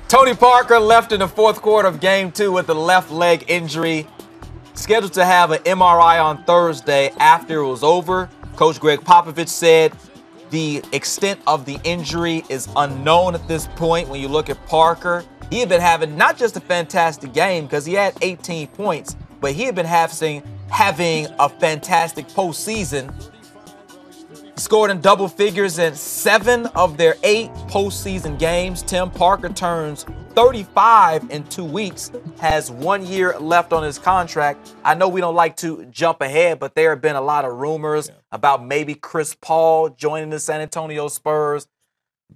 Tony Parker left in the fourth quarter of Game 2 with a left leg injury. Scheduled to have an MRI on Thursday after it was over. Coach Greg Popovich said the extent of the injury is unknown at this point. When you look at Parker, he had been having not just a fantastic game because he had 18 points, but he had been having a fantastic postseason. He scored in double figures in 7 of their 8 postseason games. Tim Parker turns 35 in 2 weeks, has 1 year left on his contract. I know we don't like to jump ahead, but there have been a lot of rumors about maybe Chris Paul joining the San Antonio Spurs.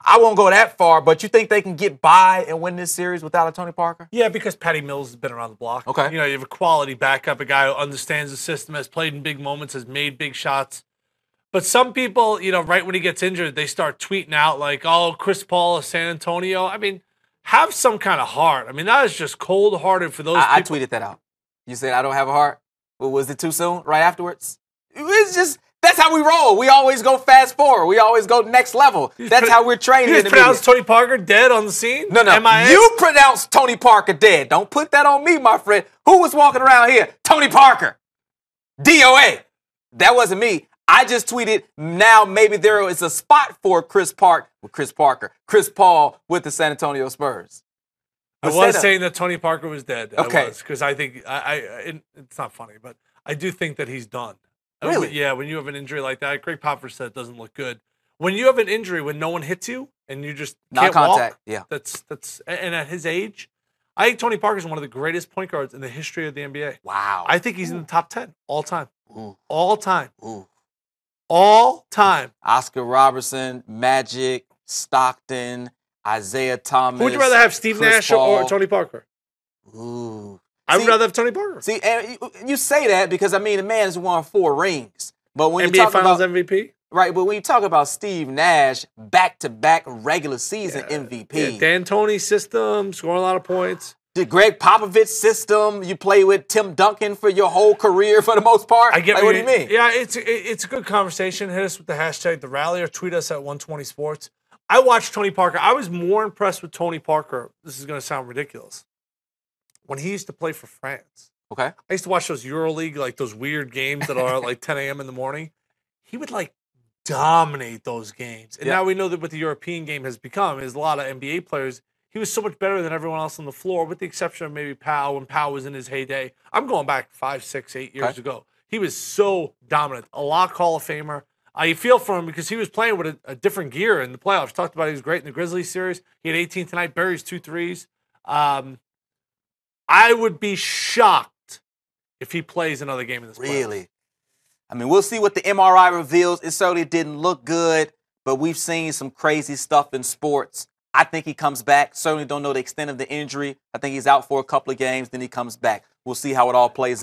I won't go that far, but you think they can get by and win this series without a Tony Parker? Yeah, because Patty Mills has been around the block. Okay. You know, you have a quality backup, a guy who understands the system, has played in big moments, has made big shots. But some people, you know, right when he gets injured, they start tweeting out like, oh, Chris Paul of San Antonio. I mean, have some kind of heart. I mean, that is just cold-hearted for those people. I tweeted that out. You said I don't have a heart? Well, was it too soon right afterwards? It's just, that's how we roll. We always go fast forward. We always go next level. That's how we're trained. You just pronounced Tony Parker dead on the scene? No. MIA? You pronounced Tony Parker dead. Don't put that on me, my friend. Who was walking around here? Tony Parker. DOA. That wasn't me. I just tweeted, now maybe there is a spot for Chris Paul with the San Antonio Spurs. I was saying that Tony Parker was dead. Okay. Because I think, it's not funny, but I do think that he's done. Really? Yeah, when you have an injury like that, Greg Popovich said it doesn't look good. When you have an injury, when no one hits you and you just can't non-contact, walk, yeah. That's and at his age, I think Tony Parker is one of the greatest point guards in the history of the NBA. Wow. I think he's in the top 10 all time. Ooh. All time. Ooh. All time. Oscar Robertson, Magic, Stockton, Isaiah Thomas. Who would you rather have, Steve Chris Nash Paul. or Tony Parker? Ooh. I would rather have Tony Parker. See, and you say that because, I mean, the man has won 4 rings. But when NBA you talk Finals about MVP? Right, but when you talk about Steve Nash, back-to-back regular season MVP. Yeah, D'Antoni system, scoring a lot of points. The Greg Popovich system, you play with Tim Duncan for your whole career for the most part? I get what do you mean? Yeah, it's a good conversation. Hit us with the hashtag #TheRally or tweet us at 120sports. I watched Tony Parker. I was more impressed with Tony Parker. This is going to sound ridiculous. When he used to play for France. Okay. I used to watch those EuroLeague, like those weird games that are at like 10 a.m. in the morning. He would like dominate those games. And now we know that what the European game has become is a lot of NBA players. He was so much better than everyone else on the floor, with the exception of maybe Powell, when Powell was in his heyday. I'm going back 5, 6, 8 years ago. He was so dominant. A Lock Hall of Famer. I feel for him because he was playing with a different gear in the playoffs. Talked about he was great in the Grizzlies series. He had 18 tonight, buries 2 threes. I would be shocked if he plays another game in this playoffs. Really? I mean, we'll see what the MRI reveals. It certainly didn't look good, but we've seen some crazy stuff in sports. I think he comes back. Certainly don't know the extent of the injury. I think he's out for a couple of games, then he comes back. We'll see how it all plays out.